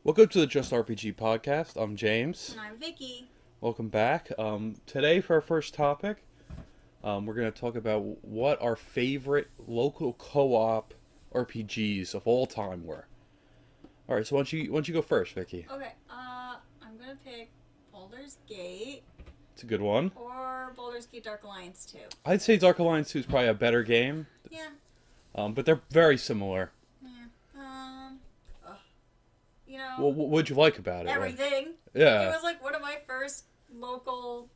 Welcome to the JustRPG Podcast. I'm James. And I'm Vicky. Welcome back. Today, for our first topic, we're going to talk about what our favorite local co-op RPGs of all time were. All right, so why don't you go first, Vicky? Okay, I'm going to pick Baldur's Gate. It's a good one. Or Baldur's Gate Dark Alliance 2. I'd say Dark Alliance 2 is probably a better game. Yeah. But they're very similar. Yeah. You know. Well, what'd you like about it? Everything. Yeah. It was like one of my first local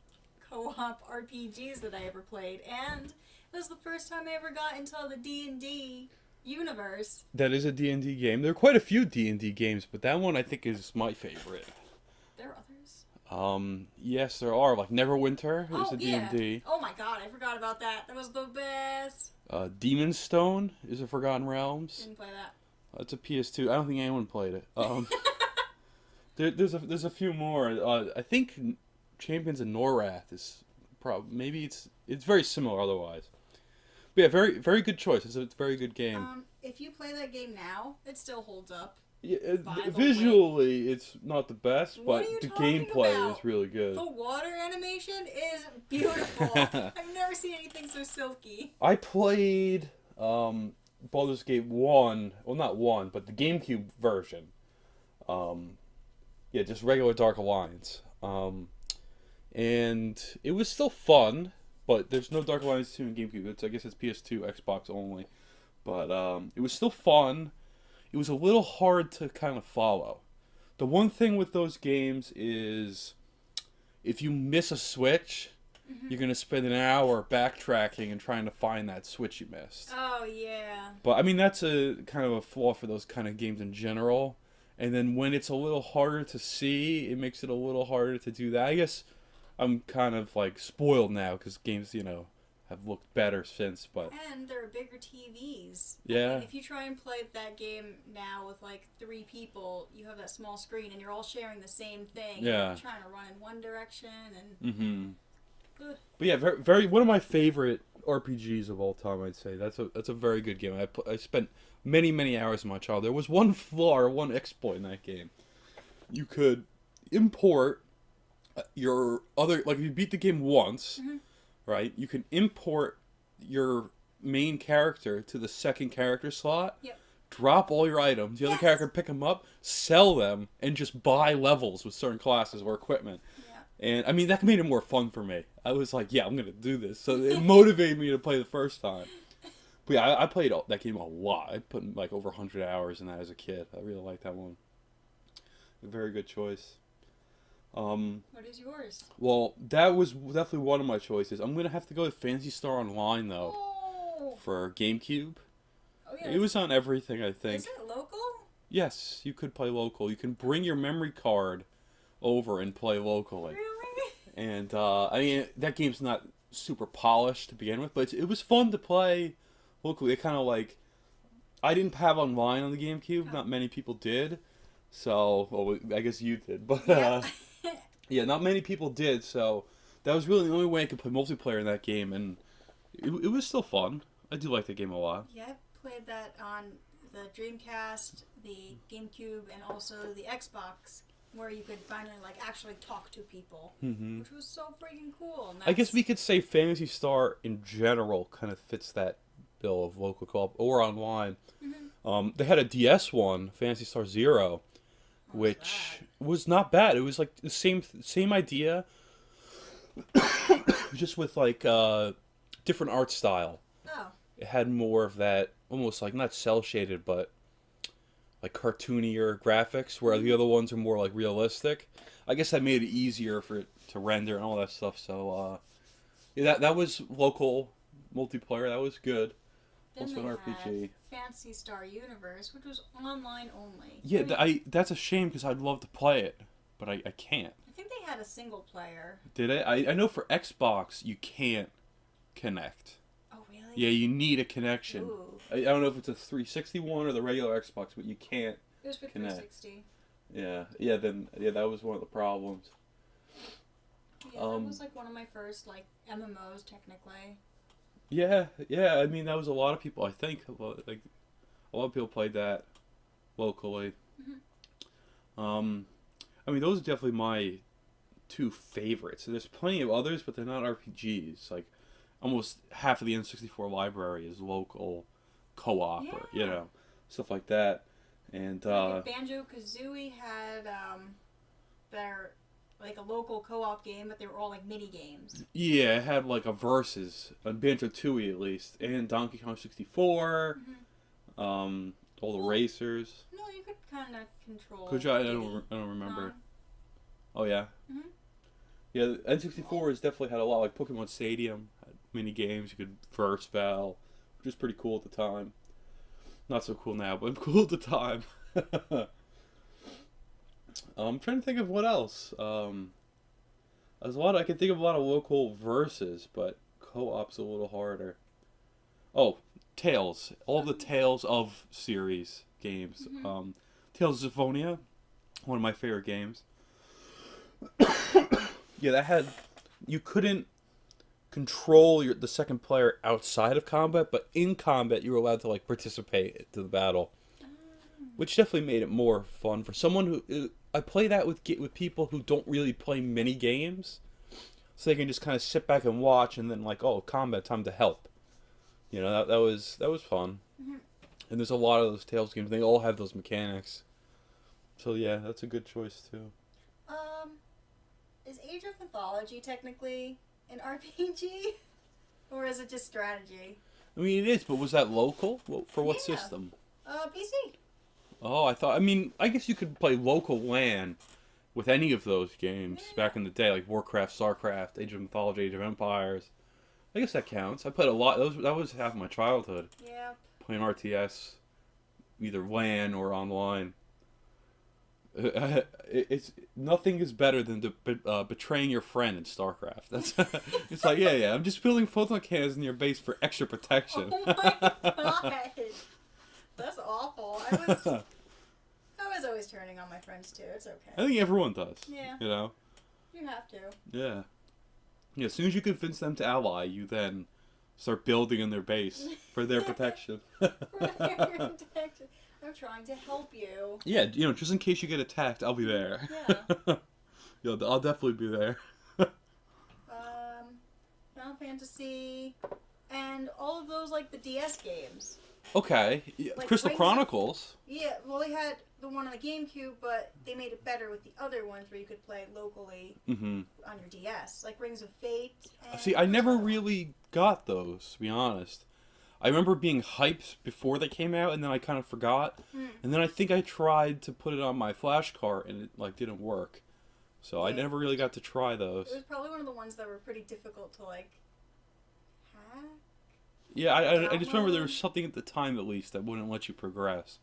co-op RPGs that I ever played. And it was the first time I ever got into the D&D universe. That is a D&D game. There are quite a few D&D games, but that one I think is my favorite. There are others? Yes, there are. Like Neverwinter is a yeah. D&D. Oh my god, I forgot about that. That was the best. Demon's Stone is a Forgotten Realms. Didn't play that. It's a PS2. I don't think anyone played it. There's a few more. I think Champions of Norrath is maybe it's very similar otherwise. But yeah, very very good choice. It's a very good game. If you play that game now, it still holds up. Yeah, By the visually it's not the best, What but are you the talking gameplay about? is really good. The water animation is beautiful. I've never seen anything so silky. I played Baldur's Gate 1, well not 1, but the GameCube version. Yeah, just regular Dark Alliance. And it was still fun, but there's no Dark Alliance 2 in GameCube. I guess it's PS2, Xbox only. But it was still fun. It was a little hard to kind of follow. The one thing with those games is if you miss a switch, you're going to spend an hour backtracking and trying to find that switch you missed. Oh, yeah. But, I mean, that's a kind of a flaw for those kind of games in general. And then when it's a little harder to see, it makes it a little harder to do that. I guess I'm kind of, like, spoiled now because games, have looked better since, but... And there are bigger TVs. Yeah. I mean, if you try and play that game now with, like, 3 people, you have that small screen and you're all sharing the same thing. Yeah. You're trying to run in one direction and... Mm-hmm. But yeah, very, very one of my favorite RPGs of all time, I'd say. That's a very good game. I spent many hours of my childhood. There was one flaw or one exploit in that game. You could import your other, like if you beat the game once, right? You can import your main character to the second character slot. Yep. Drop all your items. The other character pick them up, sell them, and just buy levels with certain classes or equipment. And, I mean, that made it more fun for me. I was like, yeah, I'm going to do this. So it motivated me to play the first time. But yeah, I played that game a lot. I put like over 100 hours in that as a kid. I really liked that one. A very good choice. What is yours? Well, that was definitely one of my choices. I'm going to have to go to Phantasy Star Online, though, for GameCube. Oh, yeah. It was on everything, I think. Is it local? Yes, you could play local. You can bring your memory card over and play locally. Really? And, I mean, that game's not super polished to begin with, but it was fun to play locally. It kind of like... I didn't have online on the GameCube. Not many people did. So, well, I guess you did. But, yeah, not many people did. So, that was really the only way I could play multiplayer in that game. And it was still fun. I do like the game a lot. Yeah, I played that on the Dreamcast, the GameCube, and also the Xbox, where you could finally actually talk to people, which was so freaking cool. I guess we could say Phantasy Star in general kind of fits that bill of local co-op or online. They had a DS one, Phantasy Star Zero, which was not bad. It was like the same idea, just with like different art style. Oh. It had more of that, almost like not cel shaded, but like cartoonier graphics, where the other ones are more like realistic. I guess that made it easier for it to render and all that stuff. So yeah, that was local multiplayer. That was good. Then Also an RPG. Had Phantasy Star Universe, which was online only. Yeah, that's a shame because I'd love to play it, but I can't. I think they had a single player. Did it? I know for Xbox you can't connect. Oh, really? Yeah, you need a connection. Ooh. I don't know if it's a 360 one or the regular Xbox, but you can't It was for connect. 360. Yeah, that was one of the problems. Yeah, that was like one of my first MMOs technically. Yeah. I mean, that was a lot of people. I think a lot of people played that locally. I mean, those are definitely my two favorites. There's plenty of others, but they're not RPGs. Like, almost half of the N64 library is local co-op or, stuff like that. And, Banjo-Kazooie had, their, like, a local co-op game, but they were all, like, mini-games. Yeah, it had, like, a Versus, on Banjo-Tooie at least, and Donkey Kong 64, all the racers. No, you could kind of control. Could you? I don't remember. Oh, yeah? Mm-hmm. Yeah, the N64 has definitely had a lot, like Pokemon Stadium, had mini games, you could verse battle, which was pretty cool at the time. Not so cool now, but cool at the time. I'm trying to think of what else. There's a lot. I can think of a lot of local verses, but co-op's a little harder. Oh, Tales. All the Tales of series games. Tales of Symphonia, one of my favorite games. Yeah, that had... You couldn't control the second player outside of combat, but in combat you were allowed to, like, participate to the battle. Which definitely made it more fun for someone who... I play that with people who don't really play mini games. So they can just kind of sit back and watch and then, like, oh, combat, time to help. You know, that was fun. And there's a lot of those Tales games. They all have those mechanics. So yeah, that's a good choice too. Is Age of Mythology technically an RPG? Or is it just strategy? I mean, it is, but was that local? For what system? PC. Oh, I guess you could play local LAN with any of those games back in the day, like Warcraft, StarCraft, Age of Mythology, Age of Empires. I guess that counts. I played a lot. That was half my childhood. Yeah. Playing RTS, either LAN or online. It's nothing is better than betraying your friend in StarCraft. That's it's like yeah. I'm just building photon cannons in your base for extra protection. Oh my god, that's awful. I was always turning on my friends too. It's okay. I think everyone does. Yeah. You know. You have to. Yeah. Yeah. As soon as you convince them to ally, you then start building in their base for their protection. For their protection. I'm trying to help you. Yeah, just in case you get attacked, I'll be there. Yeah. I'll definitely be there. Final Fantasy, and all of those, like, the DS games. Okay. Yeah, Like Crystal Chronicles. Yeah, well, they had the one on the GameCube, but they made it better with the other ones where you could play locally on your DS. Like Rings of Fate. And See, I never really got those, to be honest. I remember being hyped before they came out, and then I kind of forgot. And then I think I tried to put it on my flash cart, and it, like, didn't work. So I never really got to try those. It was probably one of the ones that were pretty difficult to, like, hack. Yeah, I just remember there was something at the time, at least, that wouldn't let you progress.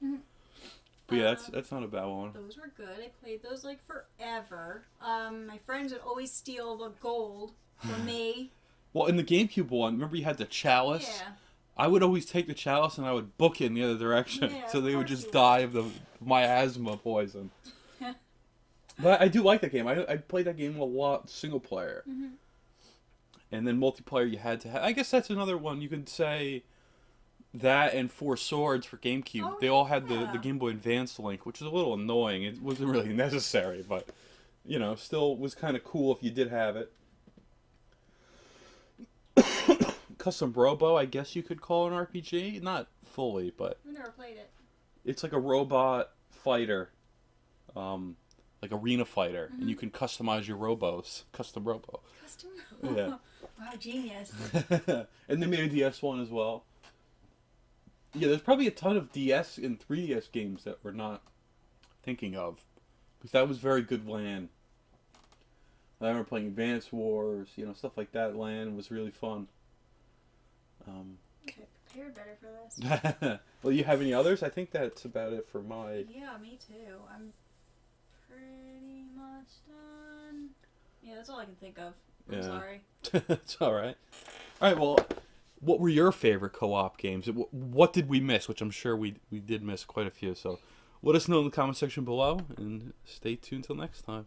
But yeah, that's not a bad one. Those were good. I played those, like, forever. My friends would always steal the gold from me. Well, in the GameCube one, remember you had the chalice? Yeah. I would always take the chalice and I would book it in the other direction, so they would just die of the miasma poison. But I do like that game. I played that game a lot single player. And then multiplayer you had to have. I guess that's another one. You could say that and Four Swords for GameCube. Oh, they all had the Game Boy Advance link, which is a little annoying. It wasn't really necessary, but, still was kind of cool if you did have it. Custom Robo, I guess you could call an RPG. Not fully, but... I never played it. It's like a robot fighter. Like arena fighter. And you can customize your robos. Custom Robo. Custom Robo? Yeah. Wow, genius. And they made a DS one as well. Yeah, there's probably a ton of DS and 3DS games that we're not thinking of. Because that was very good LAN. I remember playing Advance Wars, stuff like that. LAN was really fun. Okay, prepared better for this. Well, you have any others? I think that's about it for my... Yeah, me too. I'm pretty much done. Yeah, that's all I can think of. I'm sorry. It's alright. Alright, well, what were your favorite co-op games? What did we miss? Which I'm sure we did miss quite a few. So let us know in the comment section below, and stay tuned till next time.